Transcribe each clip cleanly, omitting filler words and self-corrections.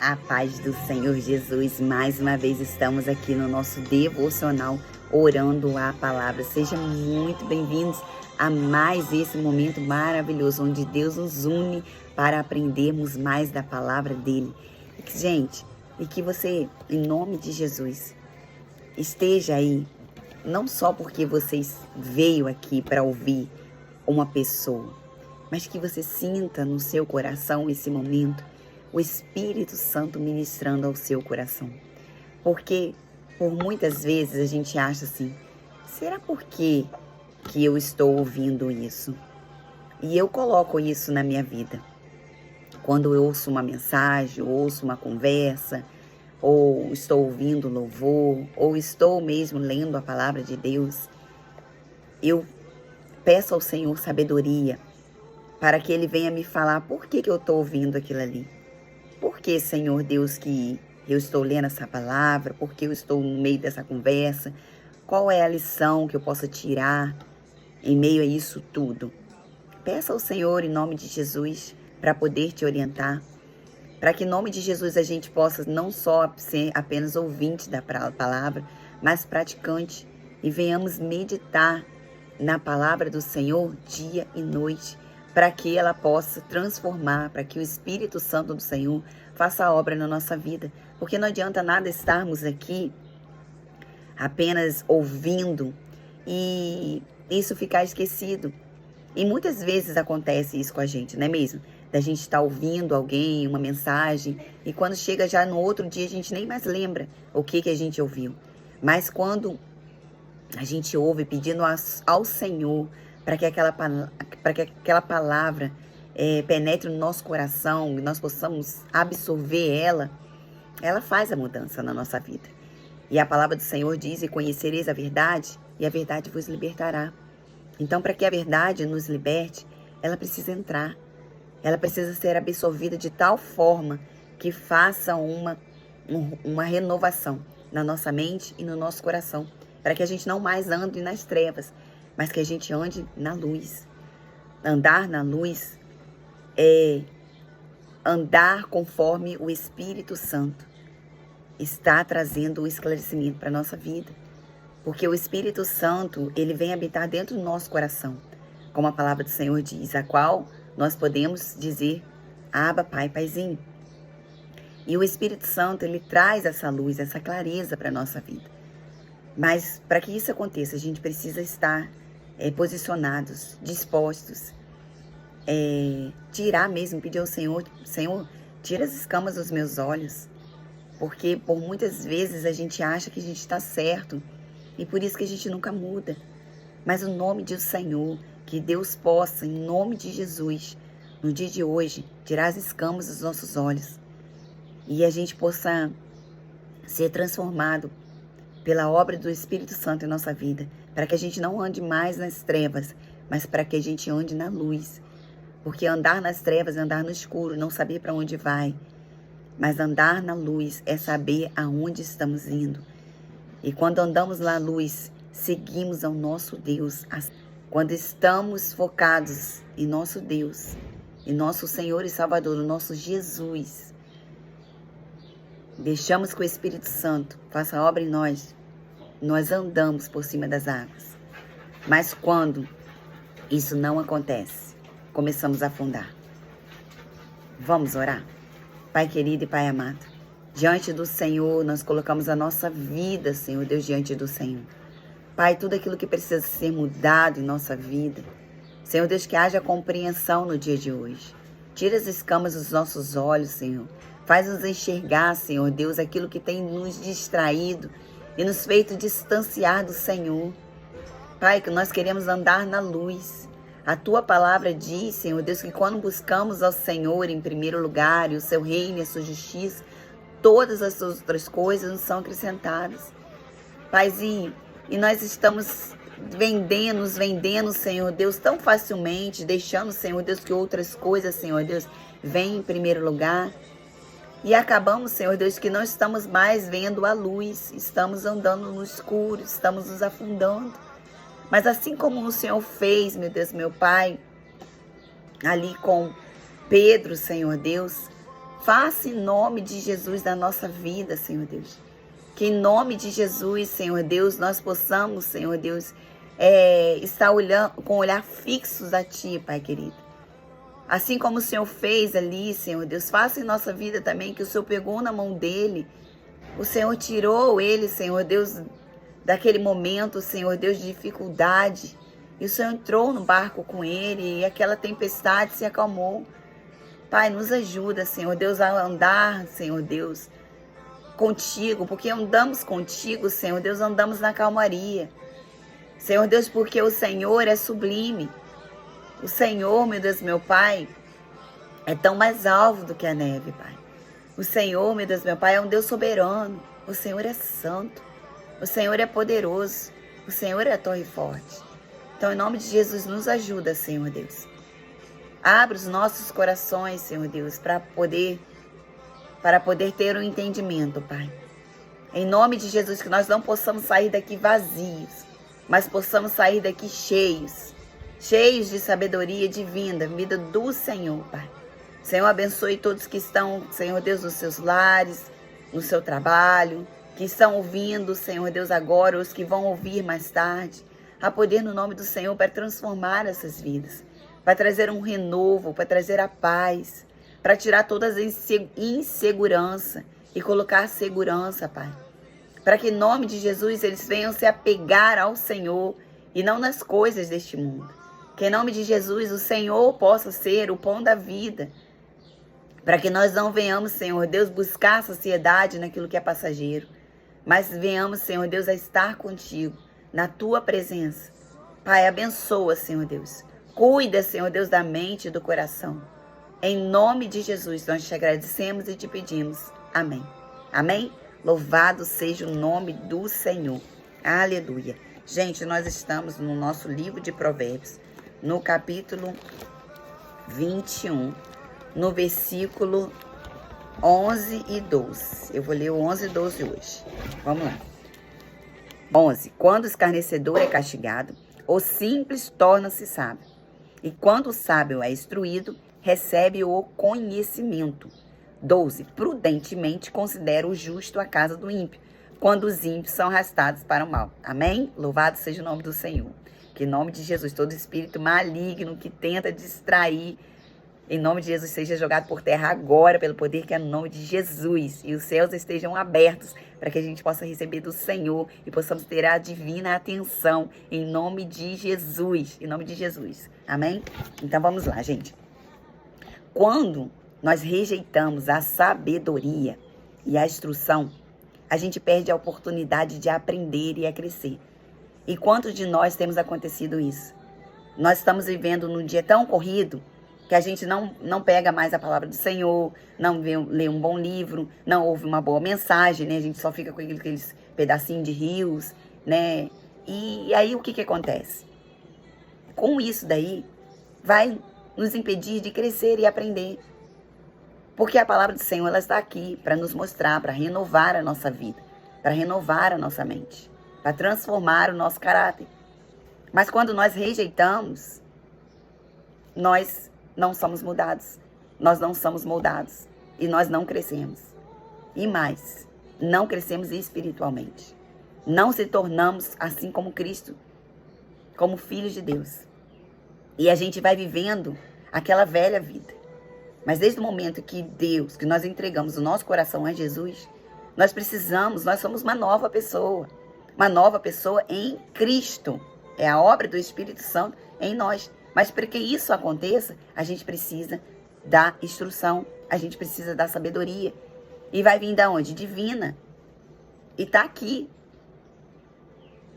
A paz do Senhor Jesus, mais uma vez estamos aqui no nosso devocional orando a palavra. Sejam muito bem-vindos a mais esse momento maravilhoso onde Deus nos une para aprendermos mais da palavra dele. Gente, e que você, em nome de Jesus, esteja aí, não só porque você veio aqui para ouvir uma pessoa, mas que você sinta no seu coração esse momento o Espírito Santo ministrando ao seu coração. Porque por muitas vezes a gente acha assim, será por que eu estou ouvindo isso? E eu coloco isso na minha vida. Quando eu ouço uma mensagem, ouço uma conversa, ou estou ouvindo louvor, ou estou mesmo lendo a palavra de Deus, eu peço ao Senhor sabedoria para que Ele venha me falar por que eu estou ouvindo aquilo ali. Por que, Senhor Deus, que eu estou lendo essa palavra? Por que eu estou no meio dessa conversa? Qual é a lição que eu possa tirar em meio a isso tudo? Peça ao Senhor, em nome de Jesus, para poder te orientar. Para que, em nome de Jesus, a gente possa não só ser apenas ouvinte da palavra, mas praticante. E venhamos meditar na palavra do Senhor dia e noite, para que ela possa transformar, para que o Espírito Santo do Senhor faça a obra na nossa vida. Porque não adianta nada estarmos aqui apenas ouvindo e isso ficar esquecido. E muitas vezes acontece isso com a gente, não é mesmo? Da gente estar ouvindo alguém, uma mensagem, e quando chega já no outro dia a gente nem mais lembra o que a gente ouviu. Mas quando a gente ouve pedindo ao Senhor para que aquela palavra penetre no nosso coração e nós possamos absorver ela faz a mudança na nossa vida. E a palavra do Senhor diz: e conhecereis a verdade, e a verdade vos libertará. Então, para que a verdade nos liberte, ela precisa entrar. Ela precisa ser absorvida de tal forma que faça uma renovação na nossa mente e no nosso coração, para que a gente não mais ande nas trevas, mas que a gente ande na luz. Andar na luz é andar conforme o Espírito Santo está trazendo o esclarecimento para a nossa vida. Porque o Espírito Santo, ele vem habitar dentro do nosso coração, como a palavra do Senhor diz, a qual nós podemos dizer: Abba, Pai, Paizinho. E o Espírito Santo, ele traz essa luz, essa clareza para a nossa vida. Mas para que isso aconteça, a gente precisa estar posicionados, dispostos, tirar mesmo, pedir ao Senhor: Senhor, tira as escamas dos meus olhos. Porque por muitas vezes a gente acha que a gente está certo e por isso que a gente nunca muda. Mas o nome do Senhor, que Deus possa, em nome de Jesus, no dia de hoje, tirar as escamas dos nossos olhos e a gente possa ser transformado pela obra do Espírito Santo em nossa vida, para que a gente não ande mais nas trevas, mas para que a gente ande na luz. Porque andar nas trevas é andar no escuro, não saber para onde vai. Mas andar na luz é saber aonde estamos indo. E quando andamos na luz, seguimos ao nosso Deus. Quando estamos focados em nosso Deus, em nosso Senhor e Salvador, o nosso Jesus, deixamos que o Espírito Santo faça a obra em nós, nós andamos por cima das águas. Mas quando isso não acontece, começamos a afundar. Vamos orar? Pai querido e Pai amado, diante do Senhor, nós colocamos a nossa vida, Senhor Deus, diante do Senhor. Pai, tudo aquilo que precisa ser mudado em nossa vida, Senhor Deus, que haja compreensão no dia de hoje. Tira as escamas dos nossos olhos, Senhor. Faz-nos enxergar, Senhor Deus, aquilo que tem nos distraído e nos feito distanciar do Senhor. Pai, que nós queremos andar na luz. A Tua palavra diz, Senhor Deus, que quando buscamos ao Senhor em primeiro lugar, e o Seu reino e a Sua justiça, todas as outras coisas nos são acrescentadas. Paizinho, e nós estamos nos vendendo, Senhor Deus, tão facilmente, deixando, Senhor Deus, que outras coisas, Senhor Deus, venham em primeiro lugar. E acabamos, Senhor Deus, que não estamos mais vendo a luz, estamos andando no escuro, estamos nos afundando. Mas assim como o Senhor fez, meu Deus, meu Pai, ali com Pedro, Senhor Deus, Faça em nome de Jesus da nossa vida, Senhor Deus. Que em nome de Jesus, Senhor Deus, nós possamos, Senhor Deus, estar olhando com olhar fixos a Ti, Pai querido. Assim como o Senhor fez ali, Senhor Deus, faça em nossa vida também, que o Senhor pegou na mão dele, o Senhor tirou ele, Senhor Deus, daquele momento, Senhor Deus, de dificuldade. E o Senhor entrou no barco com ele e aquela tempestade se acalmou. Pai, nos ajuda, Senhor Deus, a andar, Senhor Deus, contigo, porque andamos contigo, Senhor Deus, andamos na calmaria. Senhor Deus, porque o Senhor é sublime. O Senhor, meu Deus, meu Pai, é tão mais alto do que a neve, Pai. O Senhor, meu Deus, meu Pai, é um Deus soberano. O Senhor é santo. O Senhor é poderoso. O Senhor é a torre forte. Então, em nome de Jesus, nos ajuda, Senhor Deus. Abre os nossos corações, Senhor Deus, para poder ter um entendimento, Pai. Em nome de Jesus, que nós não possamos sair daqui vazios, mas possamos sair daqui cheios de sabedoria divina, vida do Senhor, Pai. Senhor, abençoe todos que estão, Senhor Deus, nos seus lares, no seu trabalho, que estão ouvindo, Senhor Deus, agora, os que vão ouvir mais tarde, a poder no nome do Senhor para transformar essas vidas, para trazer um renovo, para trazer a paz, para tirar todas as insegurança e colocar segurança, Pai. Para que em nome de Jesus eles venham se apegar ao Senhor e não nas coisas deste mundo. Que em nome de Jesus o Senhor possa ser o pão da vida. Para que nós não venhamos, Senhor Deus, buscar saciedade naquilo que é passageiro. Mas venhamos, Senhor Deus, a estar contigo, na tua presença. Pai, abençoa, Senhor Deus. Cuida, Senhor Deus, da mente e do coração. Em nome de Jesus, nós te agradecemos e te pedimos. Amém. Amém? Louvado seja o nome do Senhor. Aleluia. Gente, nós estamos no nosso livro de Provérbios, no capítulo 21, no versículo 11 e 12. Eu vou ler o 11 e 12 hoje. Vamos lá. 11. Quando o escarnecedor é castigado, o simples torna-se sábio. E quando o sábio é instruído, recebe o conhecimento. 12. Prudentemente considera o justo a casa do ímpio, quando os ímpios são arrastados para o mal. Amém? Louvado seja o nome do Senhor. Que em nome de Jesus, todo espírito maligno que tenta distrair, em nome de Jesus, seja jogado por terra agora, pelo poder que é no nome de Jesus. E os céus estejam abertos para que a gente possa receber do Senhor e possamos ter a divina atenção, em nome de Jesus. Em nome de Jesus. Amém? Então vamos lá, gente. Quando nós rejeitamos a sabedoria e a instrução, a gente perde a oportunidade de aprender e a crescer. E quantos de nós temos acontecido isso? Nós estamos vivendo num dia tão corrido que a gente não pega mais a palavra do Senhor, não lê um bom livro, não ouve uma boa mensagem, né? A gente só fica com aqueles pedacinhos de rios, né? E aí o que acontece? Com isso daí, vai nos impedir de crescer e aprender. Porque a palavra do Senhor, ela está aqui para nos mostrar, para renovar a nossa vida, para renovar a nossa mente, para transformar o nosso caráter. Mas quando nós rejeitamos, nós não somos mudados, nós não somos moldados e nós não crescemos. E mais, não crescemos espiritualmente. Não se tornamos assim como Cristo, como filhos de Deus. E a gente vai vivendo aquela velha vida. Mas desde o momento que nós entregamos o nosso coração a Jesus, nós somos uma nova pessoa em Cristo. É a obra do Espírito Santo em nós. Mas para que isso aconteça, a gente precisa da instrução, a gente precisa da sabedoria. E vai vir da onde? Divina. E está aqui.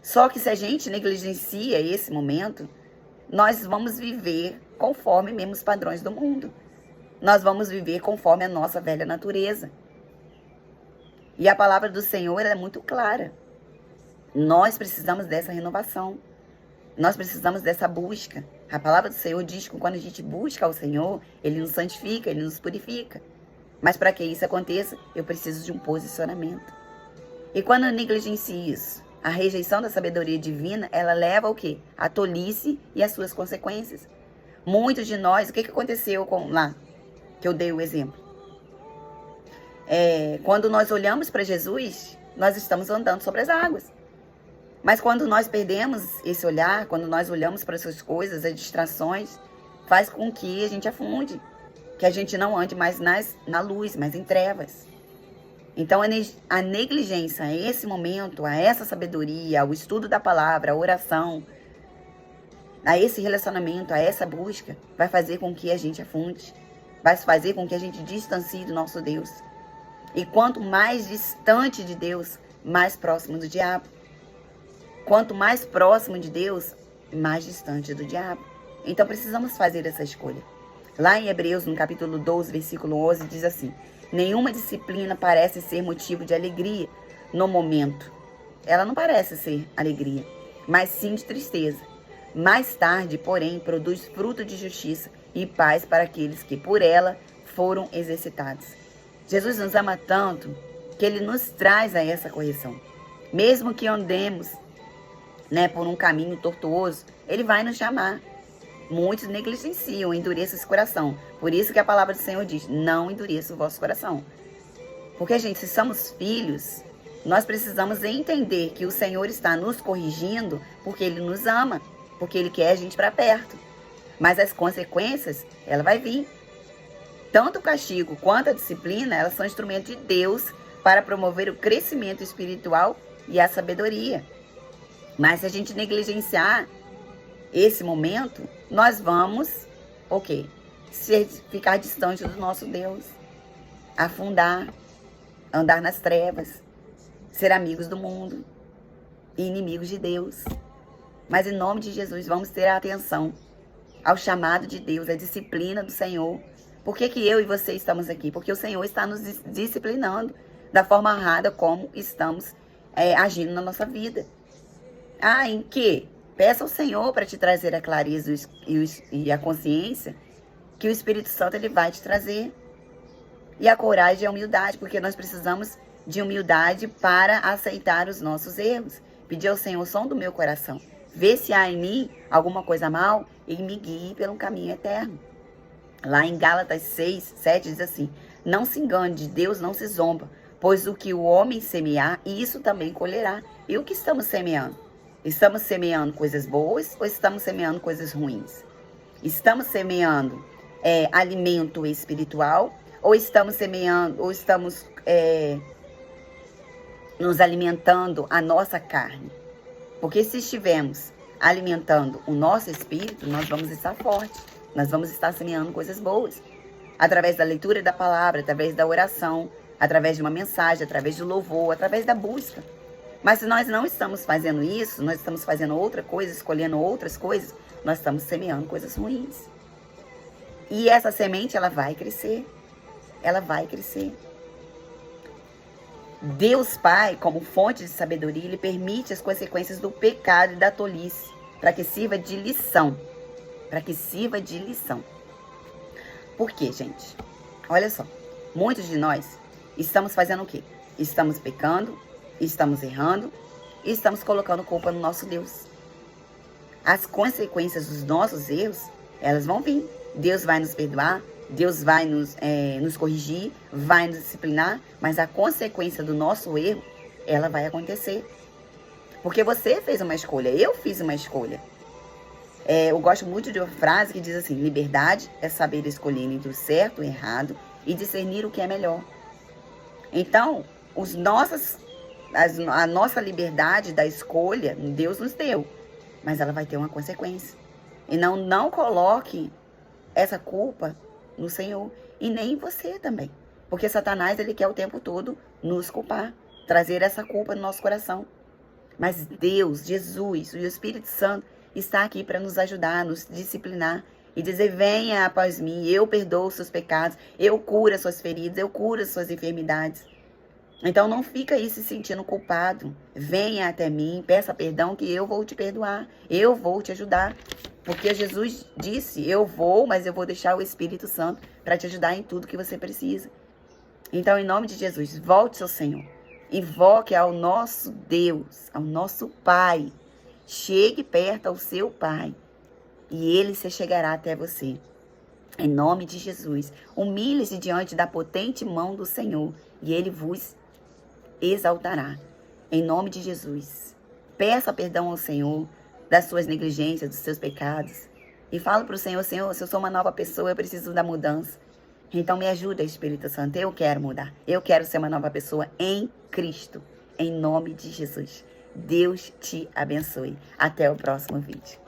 Só que se a gente negligencia esse momento, nós vamos viver conforme mesmo os padrões do mundo. Nós vamos viver conforme a nossa velha natureza. E a palavra do Senhor é muito clara. Nós precisamos dessa renovação. Nós precisamos dessa busca. A palavra do Senhor diz que quando a gente busca ao Senhor, Ele nos santifica, Ele nos purifica. Mas para que isso aconteça, eu preciso de um posicionamento. E quando eu negligencio isso, a rejeição da sabedoria divina, ela leva ao quê? A tolice e as suas consequências. Muitos de nós, o que aconteceu lá? Que eu dei o exemplo. Quando nós olhamos para Jesus, nós estamos andando sobre as águas. Mas quando nós perdemos esse olhar, quando nós olhamos para essas coisas, as distrações, faz com que a gente afunde, que a gente não ande mais na luz, mas em trevas. Então a negligência a esse momento, a essa sabedoria, ao estudo da palavra, a oração, a esse relacionamento, a essa busca, vai fazer com que a gente afunde, vai fazer com que a gente distancie do nosso Deus. E quanto mais distante de Deus, mais próximo do diabo. Quanto mais próximo de Deus, mais distante do diabo. Então precisamos fazer essa escolha. Lá em Hebreus, no capítulo 12, versículo 11, diz assim: nenhuma disciplina parece ser motivo de alegria no momento. Ela não parece ser alegria, mas sim de tristeza. Mais tarde, porém, produz fruto de justiça e paz para aqueles que por ela foram exercitados. Jesus nos ama tanto que Ele nos traz a essa correção. Mesmo que andemos por um caminho tortuoso, Ele vai nos chamar. Muitos negligenciam, endureçam esse coração. Por isso que a palavra do Senhor diz: não endureça o vosso coração. Porque, gente, se somos filhos, nós precisamos entender que o Senhor está nos corrigindo porque Ele nos ama, porque Ele quer a gente para perto. Mas as consequências, ela vai vir. Tanto o castigo quanto a disciplina, elas são instrumentos de Deus para promover o crescimento espiritual e a sabedoria. Mas se a gente negligenciar esse momento, nós vamos, ficar distante do nosso Deus, afundar, andar nas trevas, ser amigos do mundo e inimigos de Deus. Mas em nome de Jesus, vamos ter atenção ao chamado de Deus, à disciplina do Senhor. Por que eu e você estamos aqui? Porque o Senhor está nos disciplinando da forma errada como estamos agindo na nossa vida. Em que? Peça ao Senhor para te trazer a clareza e a consciência que o Espírito Santo ele vai te trazer. E a coragem e a humildade, porque nós precisamos de humildade para aceitar os nossos erros. Pedir ao Senhor: som do meu coração. Vê se há em mim alguma coisa mal e me guie pelo caminho eterno. Lá em Gálatas 6, 7 diz assim: não se engane, de Deus não se zomba, pois o que o homem semear, isso também colherá. E o que estamos semeando? Estamos semeando coisas boas ou estamos semeando coisas ruins? Estamos semeando alimento espiritual ou estamos semeando, ou estamos nos alimentando a nossa carne? Porque se estivermos alimentando o nosso espírito, nós vamos estar fortes. Nós vamos estar semeando coisas boas. Através da leitura da palavra, através da oração, através de uma mensagem, através do louvor, através da busca. Mas se nós não estamos fazendo isso, nós estamos fazendo outra coisa, escolhendo outras coisas, nós estamos semeando coisas ruins. E essa semente, ela vai crescer. Ela vai crescer. Deus Pai, como fonte de sabedoria, Ele permite as consequências do pecado e da tolice, para que sirva de lição. Para que sirva de lição. Por quê, gente? Olha só, muitos de nós estamos fazendo o quê? Estamos pecando, estamos errando e estamos colocando culpa no nosso Deus. As consequências dos nossos erros, elas vão vir. Deus vai nos perdoar, Deus vai nos corrigir, vai nos disciplinar, mas a consequência do nosso erro, ela vai acontecer. Porque você fez uma escolha, eu fiz uma escolha. Eu gosto muito de uma frase que diz assim: liberdade é saber escolher entre o certo e o errado e discernir o que é melhor. Então, a nossa liberdade da escolha, Deus nos deu, mas ela vai ter uma consequência. E não coloque essa culpa no Senhor e nem em você também. Porque Satanás, ele quer o tempo todo nos culpar, trazer essa culpa no nosso coração. Mas Deus, Jesus e o Espírito Santo está aqui para nos ajudar, nos disciplinar e dizer: venha após mim, eu perdoo os seus pecados, eu curo as suas feridas, eu curo as suas enfermidades. Então não fica aí se sentindo culpado. Venha até mim, peça perdão que eu vou te perdoar, eu vou te ajudar. Porque Jesus disse: eu vou, mas eu vou deixar o Espírito Santo para te ajudar em tudo que você precisa. Então, em nome de Jesus, volte ao Senhor. Invoque ao nosso Deus, ao nosso Pai. Chegue perto ao seu Pai e Ele se chegará até você. Em nome de Jesus, humilhe-se diante da potente mão do Senhor e Ele vos exaltará. Em nome de Jesus, peça perdão ao Senhor das suas negligências, dos seus pecados. E fala para o Senhor, Senhor, se eu sou uma nova pessoa, eu preciso da mudança. Então me ajuda, Espírito Santo, eu quero mudar. Eu quero ser uma nova pessoa em Cristo. Em nome de Jesus. Deus te abençoe. Até o próximo vídeo.